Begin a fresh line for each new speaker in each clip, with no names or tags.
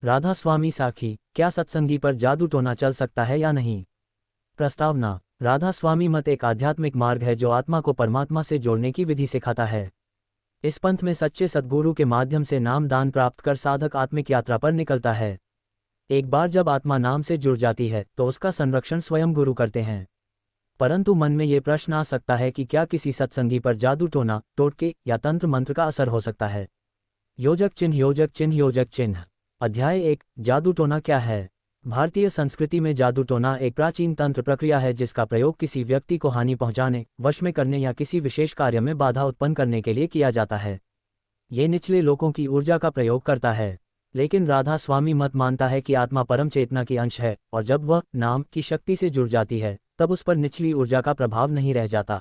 राधा स्वामी साखी, क्या सत्संगी पर जादू टोना चल सकता है या नहीं? प्रस्तावना। राधा स्वामी मत एक आध्यात्मिक मार्ग है जो आत्मा को परमात्मा से जोड़ने की विधि सिखाता है। इस पंथ में सच्चे सद्गुरु के माध्यम से नाम दान प्राप्त कर साधक आत्मिक यात्रा पर निकलता है। एक बार जब आत्मा नाम से जुड़ जाती है तो उसका संरक्षण स्वयं गुरु करते हैं। परंतु मन में ये प्रश्न आ सकता है कि क्या किसी सत्संगी पर जादू टोना, टोटके या तंत्र मंत्र का असर हो सकता है? योजक चिन्ह योजक चिन्ह योजक चिन्ह। अध्याय 1, जादू टोना क्या है? भारतीय संस्कृति में जादू टोना एक प्राचीन तंत्र प्रक्रिया है जिसका प्रयोग किसी व्यक्ति को हानि पहुंचाने, वश में करने या किसी विशेष कार्य में बाधा उत्पन्न करने के लिए किया जाता है। ये निचले लोगों की ऊर्जा का प्रयोग करता है। लेकिन राधा स्वामी मत मानता है कि आत्मा परम चेतना की अंश है और जब वह नाम की शक्ति से जुड़ जाती है तब उस पर निचली ऊर्जा का प्रभाव नहीं रह जाता।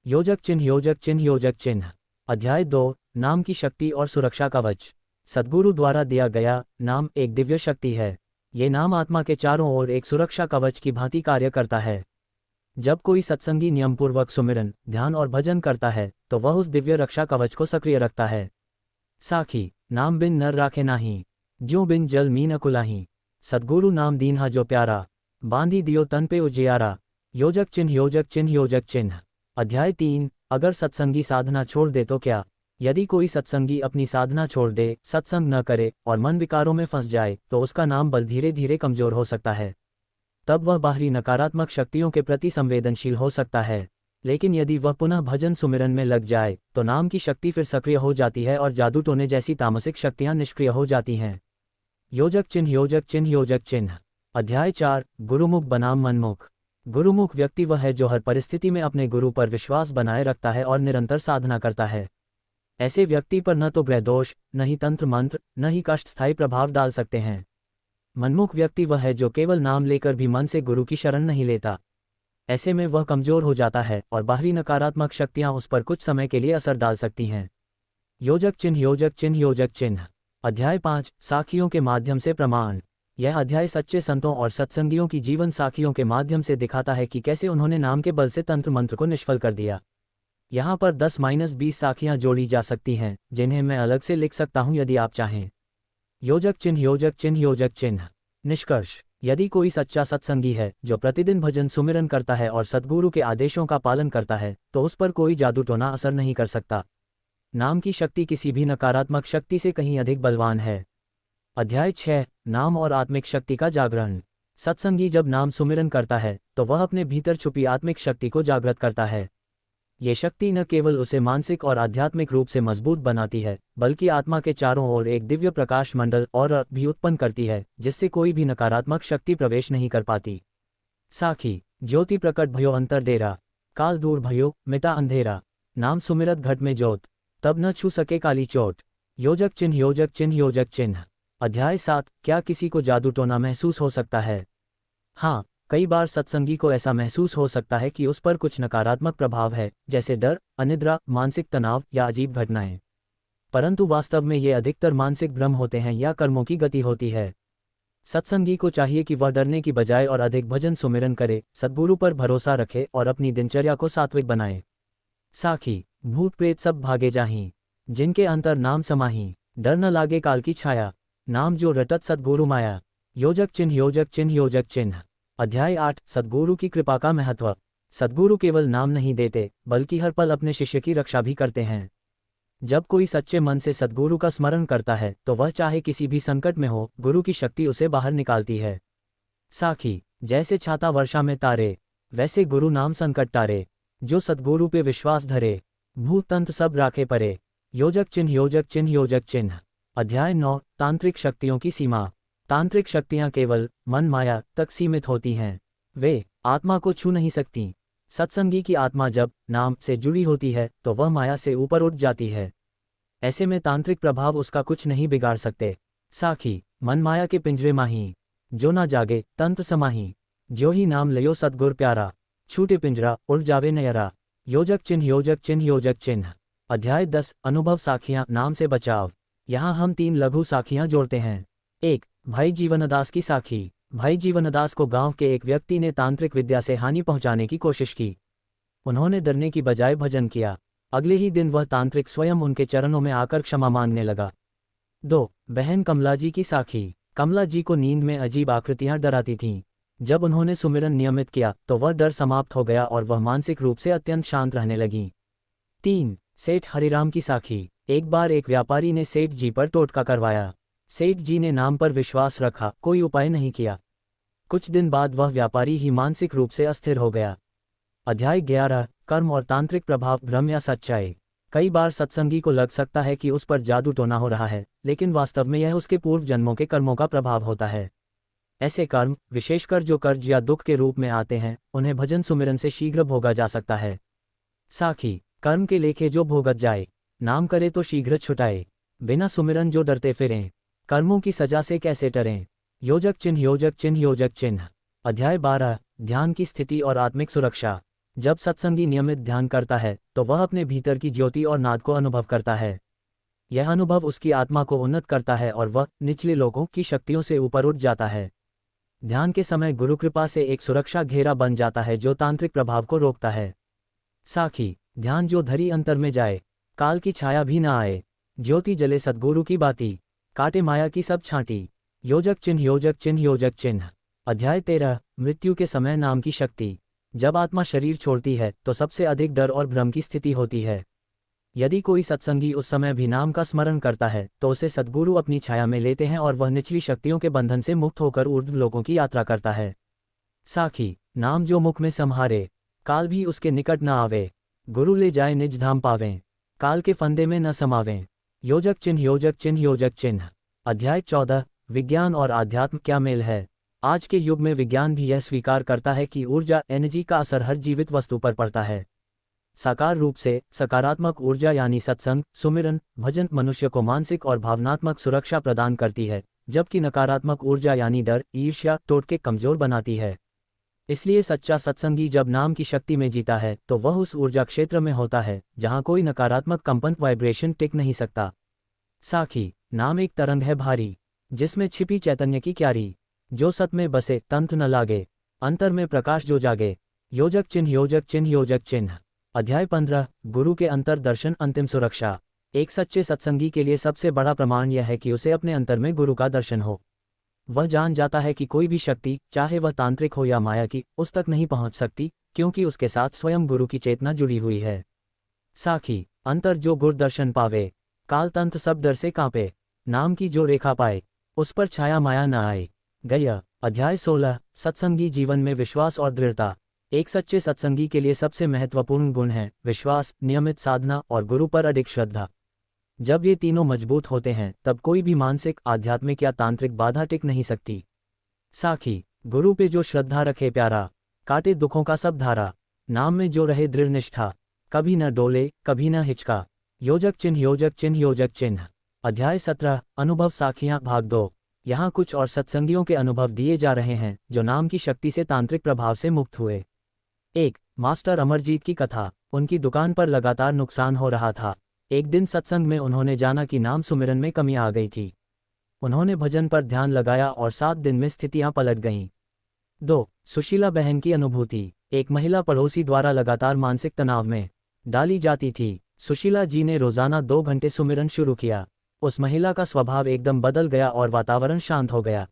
योजक चिन्ह योजक चिन्ह योजक चिन्ह। अध्याय 2, नाम की शक्ति और सुरक्षा कवच। सद्गुरु द्वारा दिया गया नाम एक दिव्य शक्ति है। ये नाम आत्मा के चारों ओर एक सुरक्षा कवच की भांति कार्य करता है। जब कोई सत्संगी नियमपूर्वक सुमिरन, ध्यान और भजन करता है तो वह उस दिव्य रक्षा कवच को सक्रिय रखता है। साखी, नाम बिन नर राखे नाही, ज्यों बिन जल मीन अकुलाही। सद्गुरु नाम दीन्हा जो प्यारा, बांधी दियो तन पे उजियारा। योजक चिन्ह योजक चिन्ह योजक चिन्ह। अध्याय 3, अगर सत्संगी साधना छोड़ दे तो क्या? यदि कोई सत्संगी अपनी साधना छोड़ दे, सत्संग न करे और मन विकारों में फंस जाए तो उसका नाम बल धीरे धीरे कमजोर हो सकता है। तब वह बाहरी नकारात्मक शक्तियों के प्रति संवेदनशील हो सकता है। लेकिन यदि वह पुनः भजन सुमिरन में लग जाए तो नाम की शक्ति फिर सक्रिय हो जाती है और जादू टोने जैसी तामसिक शक्तियां निष्क्रिय हो जाती हैं। योजक चिन्ह योजक चिन्ह योजक चिन्ह। अध्याय 4, गुरुमुख बनाम मनमुख। गुरुमुख व्यक्ति वह है जो हर परिस्थिति में अपने गुरु पर विश्वास बनाए रखता है और निरंतर साधना करता है। ऐसे व्यक्ति पर न तो ग्रह दोष, न ही तंत्र मंत्र, न ही कष्ट स्थायी प्रभाव डाल सकते हैं। मनमुख व्यक्ति वह है जो केवल नाम लेकर भी मन से गुरु की शरण नहीं लेता। ऐसे में वह कमजोर हो जाता है और बाहरी नकारात्मक शक्तियां उस पर कुछ समय के लिए असर डाल सकती हैं। योजक चिन्ह योजक चिन्ह योजक चिन्ह। अध्याय 5, साखियों के माध्यम से प्रमाण। यह अध्याय सच्चे संतों और सत्संगियों की जीवन साखियों के माध्यम से दिखाता है कि कैसे उन्होंने नाम के बल से तंत्र मंत्र को निष्फल कर दिया। यहाँ पर 10-20 साखियां जोड़ी जा सकती हैं जिन्हें मैं अलग से लिख सकता हूँ यदि आप चाहें। योजक चिन्ह योजक चिन्ह योजक चिन्ह। निष्कर्ष, यदि कोई सच्चा सत्संगी है जो प्रतिदिन भजन सुमिरन करता है और सद्गुरु के आदेशों का पालन करता है तो उस पर कोई जादू टोना असर नहीं कर सकता। नाम की शक्ति किसी भी नकारात्मक शक्ति से कहीं अधिक बलवान है। अध्याय 6, नाम और आत्मिक शक्ति का जागरण। सत्संगी जब नाम सुमिरन करता है तो वह अपने भीतर छुपी आत्मिक शक्ति को जागृत करता है। ये शक्ति न केवल उसे मानसिक और आध्यात्मिक रूप से मजबूत बनाती है बल्कि आत्मा के चारों ओर एक दिव्य प्रकाश मंडल और भी उत्पन्न करती है जिससे कोई भी नकारात्मक शक्ति प्रवेश नहीं कर पाती। साखी, ज्योति प्रकट भयो अंतर डेरा, काल दूर भयो मिटा अंधेरा। नाम सुमिरत घट में ज्योत, तब न छू सके काली चोट। योजक चिन्ह योजक चिन्ह योजक चिन्ह। अध्याय 7, क्या किसी को जादू टोना महसूस हो सकता है? हाँ, कई बार सत्संगी को ऐसा महसूस हो सकता है कि उस पर कुछ नकारात्मक प्रभाव है, जैसे डर, अनिद्रा, मानसिक तनाव या अजीब घटनाएं। परंतु वास्तव में ये अधिकतर मानसिक भ्रम होते हैं या कर्मों की गति होती है। सत्संगी को चाहिए कि वह डरने की बजाय और अधिक भजन सुमिरन करे, सद्गुरु पर भरोसा रखे और अपनी दिनचर्या को सात्विक बनाए। साखी, भूत प्रेत सब भागे जाहीं, जिनके अंतर नाम समाही। डर न लागे काल की छाया, नाम जो रटत सद्गुरु माया। योजक चिन्ह योजक चिन्ह योजक चिन्ह। अध्याय 8, सद्गुरु की कृपा का महत्व। सद्गुरु केवल नाम नहीं देते बल्कि हर पल अपने शिष्य की रक्षा भी करते हैं। जब कोई सच्चे मन से सद्गुरु का स्मरण करता है तो वह चाहे किसी भी संकट में हो, गुरु की शक्ति उसे बाहर निकालती है। साखी, जैसे छाता वर्षा में तारे, वैसे गुरु नाम संकट टारे। जो सद्गुरु पे विश्वास धरे, भूत तंत्र सब राखे परे। योजक चिन्ह योजक चिन्ह योजक चिन्ह। अध्याय 9, तांत्रिक शक्तियों की सीमा। तांत्रिक शक्तियां केवल मन माया तक सीमित होती हैं, वे आत्मा को छू नहीं सकती। सत्संगी की आत्मा जब नाम से जुड़ी होती है तो वह माया से ऊपर उठ जाती है। ऐसे में तांत्रिक प्रभाव उसका कुछ नहीं बिगाड़ सकते। साखी, मन माया के पिंजरे माही, जो ना जागे तंत्र समाही। ज्यों ही नाम लियो सद्गुर प्यारा, छूटे पिंजरा उड़ जावे नयरा। योजक चिन्ह योजक चिन्ह योजक चिन्ह। अध्याय 10, अनुभव साखियां, नाम से बचाव। यहाँ हम 3 लघु साखियां जोड़ते हैं। 1, भाई जीवनदास की साखी। भाई जीवनदास को गांव के एक व्यक्ति ने तांत्रिक विद्या से हानि पहुंचाने की कोशिश की। उन्होंने डरने की बजाय भजन किया। अगले ही दिन वह तांत्रिक स्वयं उनके चरणों में आकर क्षमा मांगने लगा। 2, बहन कमला जी की साखी। कमला जी को नींद में अजीब आकृतियां डराती थीं। जब उन्होंने सुमिरन नियमित किया तो वह डर समाप्त हो गया और वह मानसिक रूप से अत्यंत शांत रहने लगीं। 3. सेठ हरिराम की साखी। एक बार एक व्यापारी ने सेठ जी पर टोटका करवाया। सेठ जी ने नाम पर विश्वास रखा, कोई उपाय नहीं किया। कुछ दिन बाद वह व्यापारी ही मानसिक रूप से अस्थिर हो गया। अध्याय 11, कर्म और तांत्रिक प्रभाव, भ्रम या सच्चाई। कई बार सत्संगी को लग सकता है कि उस पर जादू टोना हो रहा है, लेकिन वास्तव में यह उसके पूर्व जन्मों के कर्मों का प्रभाव होता है। ऐसे कर्म, विशेषकर जो कर्ज या दुख के रूप में आते हैं, उन्हें भजन सुमिरन से शीघ्र भोगा जा सकता है। साखी। कर्म के लेखे जो भोगत जाए, नाम करे तो शीघ्र छुटाए। बिना सुमिरन जो डरते फिरें, कर्मों की सजा से कैसे डरें। योजक चिन्ह, योजक चिन्ह, योजक चिन्ह। अध्याय 12, ध्यान की स्थिति और आत्मिक सुरक्षा। जब सत्संगी नियमित ध्यान करता है तो वह अपने भीतर की ज्योति और नाद को अनुभव करता है। यह अनुभव उसकी आत्मा को उन्नत करता है और वह निचले लोगों की शक्तियों से ऊपर उठ जाता है। ध्यान के समय गुरु कृपा से एक सुरक्षा घेरा बन जाता है जो तांत्रिक प्रभाव को रोकता है। साखी। ध्यान जो धरी अंतर में जाए, काल की छाया भी न आए। ज्योति जले सद्गुरु की बाती, काटे माया की सब छांटी। योजक चिन्ह, योजक चिन्ह, योजक चिन्ह। अध्याय 13, मृत्यु के समय नाम की शक्ति। जब आत्मा शरीर छोड़ती है तो सबसे अधिक डर और भ्रम की स्थिति होती है। यदि कोई सत्संगी उस समय भी नाम का स्मरण करता है तो उसे सद्गुरु अपनी छाया में लेते हैं और वह निचली शक्तियों के बंधन से मुक्त होकर ऊर्ध्व लोकों की यात्रा करता है। साखी। नाम जो मुख में संहारे, काल भी उसके निकट न आवे। गुरु ले जाए निज धाम पावें, काल के फंदे में न समावें। योजक चिन्ह, योजक चिन्ह, योजक चिन्ह। अध्याय 14, विज्ञान और आध्यात्म, क्या मेल है। आज के युग में विज्ञान भी यह स्वीकार करता है कि ऊर्जा, एनर्जी का असर हर जीवित वस्तु पर पड़ता है। साकार रूप से सकारात्मक ऊर्जा यानी सत्संग, सुमिरन, भजन मनुष्य को मानसिक और भावनात्मक सुरक्षा प्रदान करती है, जबकि नकारात्मक ऊर्जा यानी डर, ईर्ष्या, टोटके कमजोर बनाती है। इसलिए सच्चा सत्संगी जब नाम की शक्ति में जीता है तो वह उस ऊर्जा क्षेत्र में होता है जहां कोई नकारात्मक कंपन, वाइब्रेशन टिक नहीं सकता। साखी। नाम एक तरंग है भारी, जिसमें छिपी चैतन्य की क्यारी। जो सत में बसे तंत्र न लागे, अंतर में प्रकाश जो जागे। योजक चिन्ह, योजक चिन्ह, योजक चिन्ह। अध्याय 15, गुरु के अंतर दर्शन, अंतिम सुरक्षा। एक सच्चे सत्संगी के लिए सबसे बड़ा प्रमाण यह है कि उसे अपने अंतर में गुरु का दर्शन हो। वह जान जाता है कि कोई भी शक्ति, चाहे वह तांत्रिक हो या माया की, उस तक नहीं पहुंच सकती, क्योंकि उसके साथ स्वयं गुरु की चेतना जुड़ी हुई है। साखी। अंतर जो गुर दर्शन पावे, काल तंत्र सब डर से कांपे। नाम की जो रेखा पाए, उस पर छाया माया न आए। गया। अध्याय 16, सत्संगी जीवन में विश्वास और दृढ़ता। एक सच्चे सत्संगी के लिए सबसे महत्वपूर्ण गुण है विश्वास, नियमित साधना और गुरु पर अडिग श्रद्धा। जब ये तीनों मजबूत होते हैं तब कोई भी मानसिक, आध्यात्मिक या तांत्रिक बाधा टिक नहीं सकती। साखी। गुरु पे जो श्रद्धा रखे प्यारा, काटे दुखों का सब धारा। नाम में जो रहे दृढ़ निष्ठा, कभी न डोले, कभी न हिचका। योजक चिन्ह, योजक चिन्ह, योजक चिन्ह। अध्याय 17, अनुभव साखियां, भाग 2। यहाँ कुछ और सत्संगियों के अनुभव दिए जा रहे हैं जो नाम की शक्ति से तांत्रिक प्रभाव से मुक्त हुए। 1. मास्टर अमरजीत की कथा। उनकी दुकान पर लगातार नुकसान हो रहा था। एक दिन सत्संग में उन्होंने जाना कि नाम सुमिरन में कमी आ गई थी। उन्होंने भजन पर ध्यान लगाया और 7 दिन में स्थितियां पलट गईं। 2. सुशीला बहन की अनुभूति। एक महिला पड़ोसी द्वारा लगातार मानसिक तनाव में डाली जाती थी। सुशीला जी ने रोजाना 2 घंटे सुमिरन शुरू किया। उस महिला का स्वभाव एकदम बदल गया और वातावरण शांत हो गया।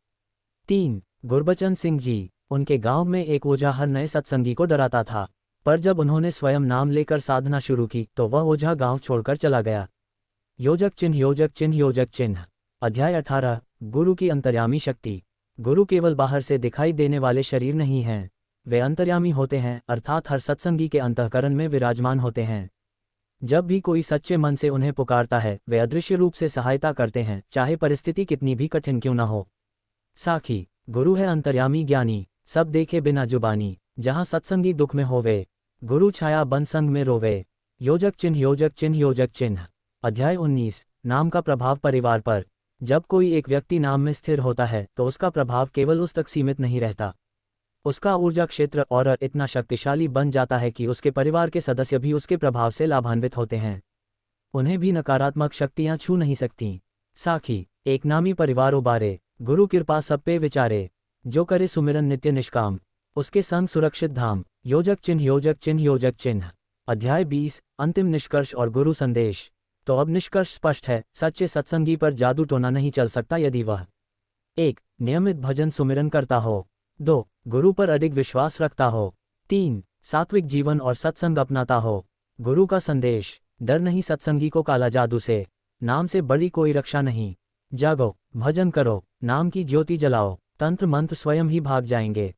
3. गुरबचन सिंह जी। उनके गांव में एक ओझा हर नए सत्संगी को डराता था, पर जब उन्होंने स्वयं नाम लेकर साधना शुरू की तो वह ओझा गांव छोड़कर चला गया। योजक चिन्ह, योजक चिन्ह, योजक चिन्ह। अध्याय 18, गुरु की अंतर्यामी शक्ति। गुरु केवल बाहर से दिखाई देने वाले शरीर नहीं हैं, वे अंतर्यामी होते हैं, अर्थात हर सत्संगी के अंतःकरण में विराजमान होते हैं। जब भी कोई सच्चे मन से उन्हें पुकारता है वे अदृश्य रूप से सहायता करते हैं, चाहे परिस्थिति कितनी भी कठिन क्यों न हो। साखी। गुरु है अंतर्यामी ज्ञानी, सब देखे बिना जुबानी। जहाँ सत्संगी दुख में होवे, गुरु छाया बन संग में रोवे। योजक चिन्ह, योजक चिन्ह, योजक चिन्ह। अध्याय 19, नाम का प्रभाव परिवार पर। जब कोई एक व्यक्ति नाम में स्थिर होता है तो उसका प्रभाव केवल उस तक सीमित नहीं रहता, उसका ऊर्जा क्षेत्र और इतना शक्तिशाली बन जाता है कि उसके परिवार के सदस्य भी उसके प्रभाव से लाभान्वित होते हैं। उन्हें भी नकारात्मक शक्तियां छू नहीं सकती। साखी। एक नामी परिवार उबारे, गुरु कृपा सब पे विचारे। जो करे सुमिरन नित्य निष्काम, उसके संग सुरक्षित धाम। योजक चिन्ह, योजक चिन्ह, योजक चिन्ह। अध्याय 20, अंतिम निष्कर्ष और गुरु संदेश। तो अब निष्कर्ष स्पष्ट है, सच्चे सत्संगी पर जादू टोना नहीं चल सकता यदि वह 1. नियमित भजन सुमिरन करता हो। 2. गुरु पर अडिग विश्वास रखता हो। 3. सात्विक जीवन और सत्संग अपनाता हो। गुरु का संदेश, डर नहीं सत्संगी को काला जादू से, नाम से बड़ी कोई रक्षा नहीं। जागो, भजन करो, नाम की ज्योति जलाओ, तंत्र मंत्र स्वयं ही भाग जाएंगे।